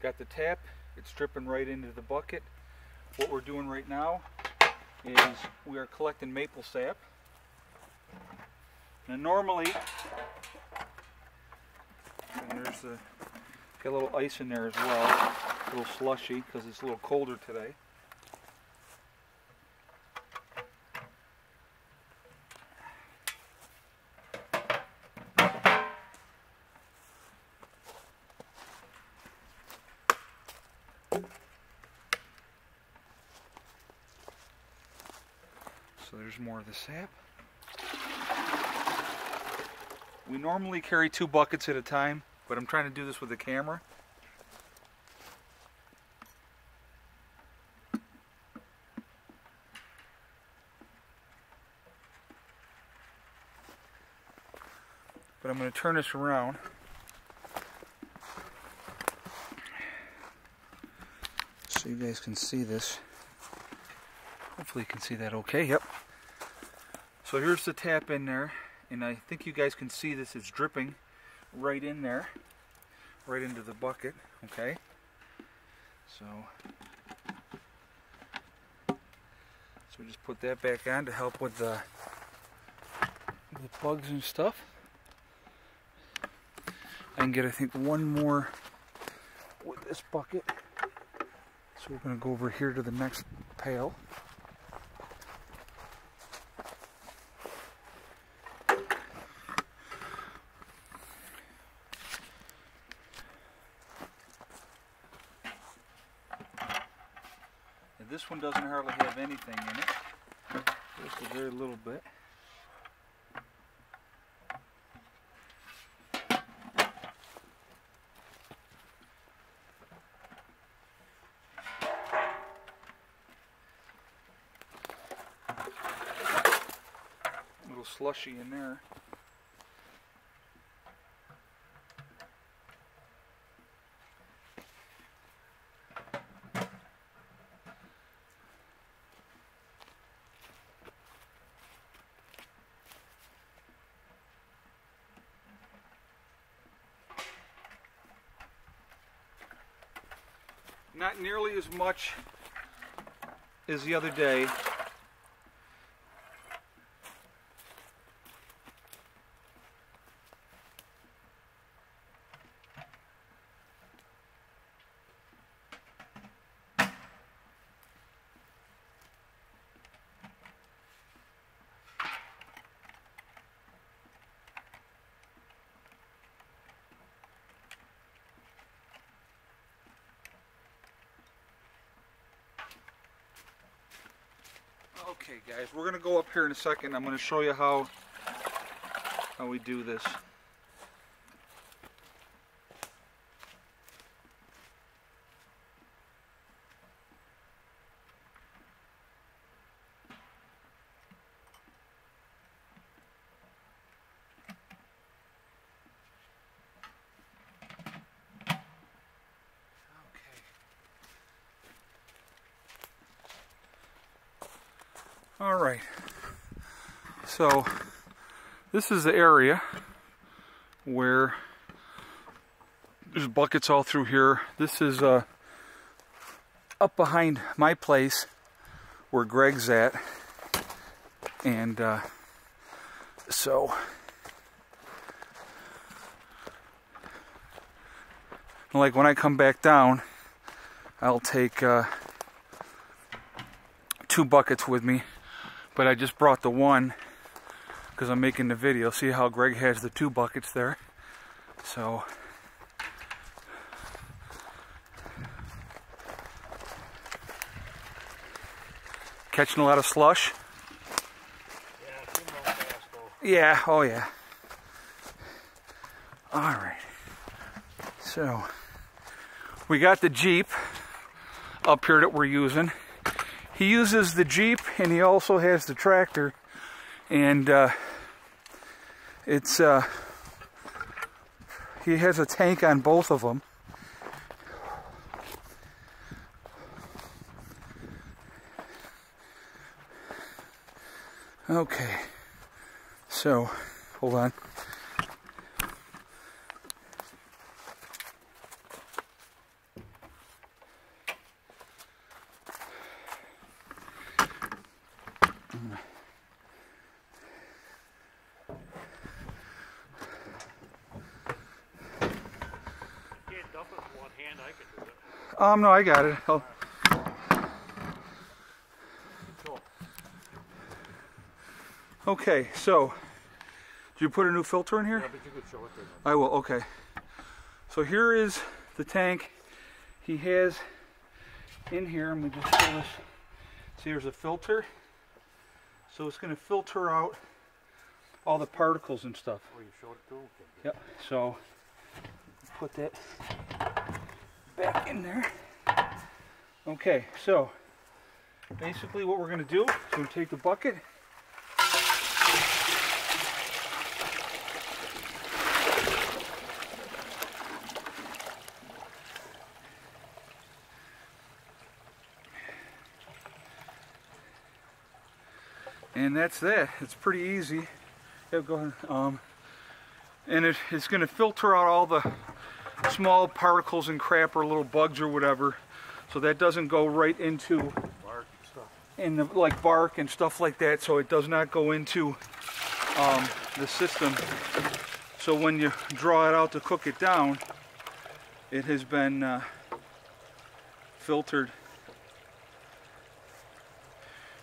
Got the tap, it's dripping right into the bucket. What we're doing right now is we are collecting maple sap. Now normally, and there's got a little ice in there as well, a little slushy because it's a little colder today. So there's more of the sap. We normally carry 2 buckets at a time, but I'm trying to do this with the camera. But I'm going to turn this around. So you guys can see this. Hopefully you can see that okay. Yep. So here's the tap in there. And I think you guys can see this. It's dripping right in there. Right into the bucket. Okay. So we just put that back on to help with the bugs and stuff. I can get, I think, one more with this bucket. So we're going to go over here to the next pail. And this one doesn't hardly have anything in it. Just a very little bit. Slushy in there. Not nearly as much as the other day. Okay guys, we're going to go up here in a second. I'm going to show you how we do this. Alright, so this is the area where there's buckets all through here. This is up behind my place where Greg's at, and so like when I come back down, I'll take 2 buckets with me. But I just brought the one because I'm making the video. See how Greg has the 2 buckets there. So catching a lot of slush. Yeah, oh yeah. Alright. So we got the Jeep up here that we're using. He uses the Jeep and he also has the tractor, and it's he has a tank on both of them. Okay, so hold on. No, I got it. Okay, so did you put a new filter in here? Yeah, but you could show it there. I will. Okay. So here is the tank. He has in here. I'm gonna just show this. See, here's a filter. So it's going to filter out all the particles and stuff. Oh, you showed it too? Okay. Yep. So put that back in there. Okay, so basically what we're going to do is we're going to take the bucket, and that's that. It's pretty easy. Yeah, go ahead. And it's going to filter out all the small particles and crap or little bugs or whatever, so that doesn't go right into Bark and stuff. in the, like bark and stuff like that, so it does not go into the system. So when you draw it out to cook it down, it has been filtered.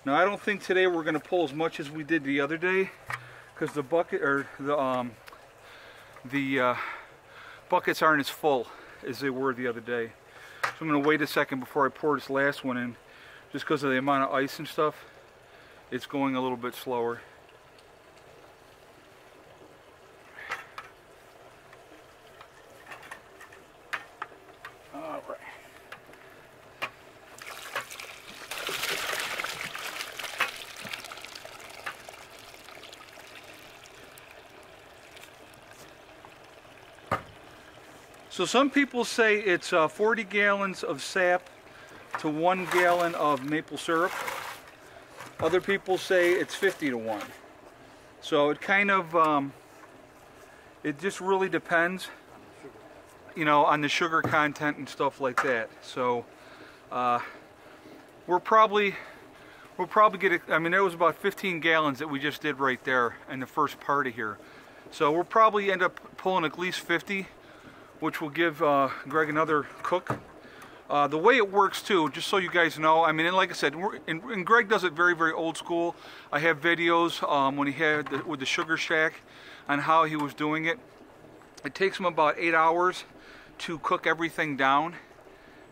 Now I don't think today we're going to pull as much as we did the other day, because the bucket or the buckets aren't as full as they were the other day. So I'm going to wait a second before I pour this last one in, just because of the amount of ice and stuff. It's going a little bit slower. All right. So some people say it's 40 gallons of sap to 1 gallon of maple syrup. Other people say it's 50 to 1. So it kind of, it just really depends, you know, on the sugar content and stuff like that. So we'll probably get it. I mean, there was about 15 gallons that we just did right there in the first part of here. So we'll probably end up pulling at least 50. Which will give Greg another cook. The way it works too, just so you guys know, I mean, and like I said, and Greg does it very, very old school. I have videos when he had with the Sugar Shack on how he was doing it. It takes him about 8 hours to cook everything down.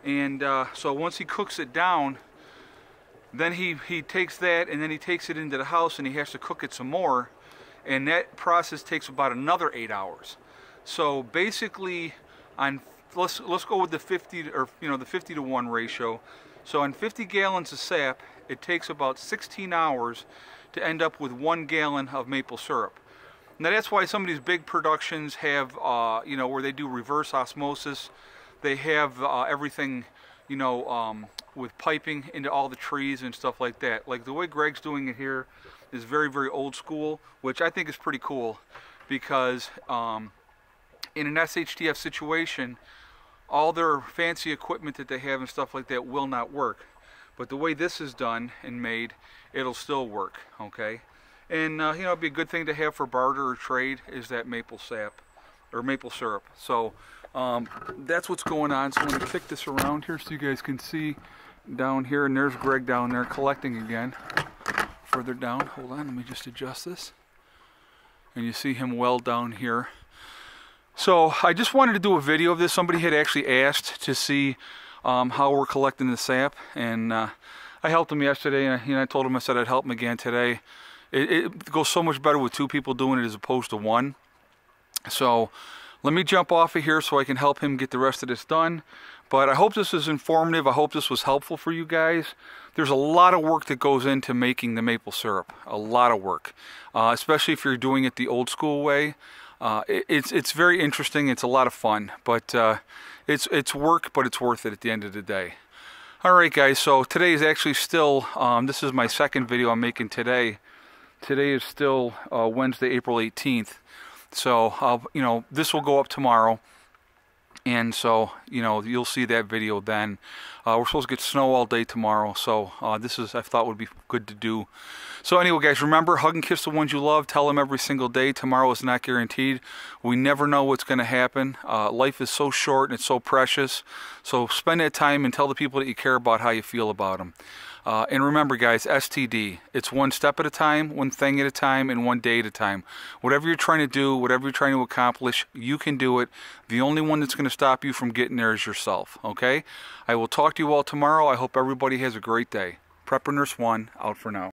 And so once he cooks it down, then he takes that and then he takes it into the house and he has to cook it some more. And that process takes about another 8 hours. So basically, let's go with the 50 or the 50 to 1 ratio. So on 50 gallons of sap, it takes about 16 hours to end up with 1 gallon of maple syrup. Now that's why some of these big productions have where they do reverse osmosis. They have everything with piping into all the trees and stuff like that. Like the way Greg's doing it here is very, very old school, which I think is pretty cool because in an SHTF situation, all their fancy equipment that they have and stuff like that will not work. But the way this is done and made, it'll still work, okay? And, it'd be a good thing to have for barter or trade is that maple sap, or maple syrup. So, that's what's going on. So I'm going to kick this around here so you guys can see down here. And there's Greg down there collecting again. Further down, hold on, let me just adjust this. And you see him well down here. So I just wanted to do a video of this. Somebody had actually asked to see how we're collecting the sap, and I helped him yesterday, and I told him I said I'd help him again today. It goes so much better with 2 people doing it as opposed to 1. So let me jump off of here so I can help him get the rest of this done. But I hope this is informative. I hope this was helpful for you guys. There's a lot of work that goes into making the maple syrup. A lot of work, especially if you're doing it the old school way. It's very interesting. It's a lot of fun, but it's work, but it's worth it at the end of the day. All right, guys. So today is actually still this is my second video I'm making today. Today is still Wednesday, April 18th. So this will go up tomorrow, And so, you know, you'll see that video then. We're supposed to get snow all day tomorrow, so this is, I thought, would be good to do. So anyway, guys, remember, hug and kiss the ones you love. Tell them every single day. Tomorrow is not guaranteed. We never know what's going to happen. Life is so short and it's so precious. So spend that time and tell the people that you care about how you feel about them. And remember, guys, STD, it's one step at a time, one thing at a time, and one day at a time. Whatever you're trying to do, whatever you're trying to accomplish, you can do it. The only one that's going to stop you from getting there is yourself, okay? I will talk to you all tomorrow. I hope everybody has a great day. Prepper Nurse 1, out for now.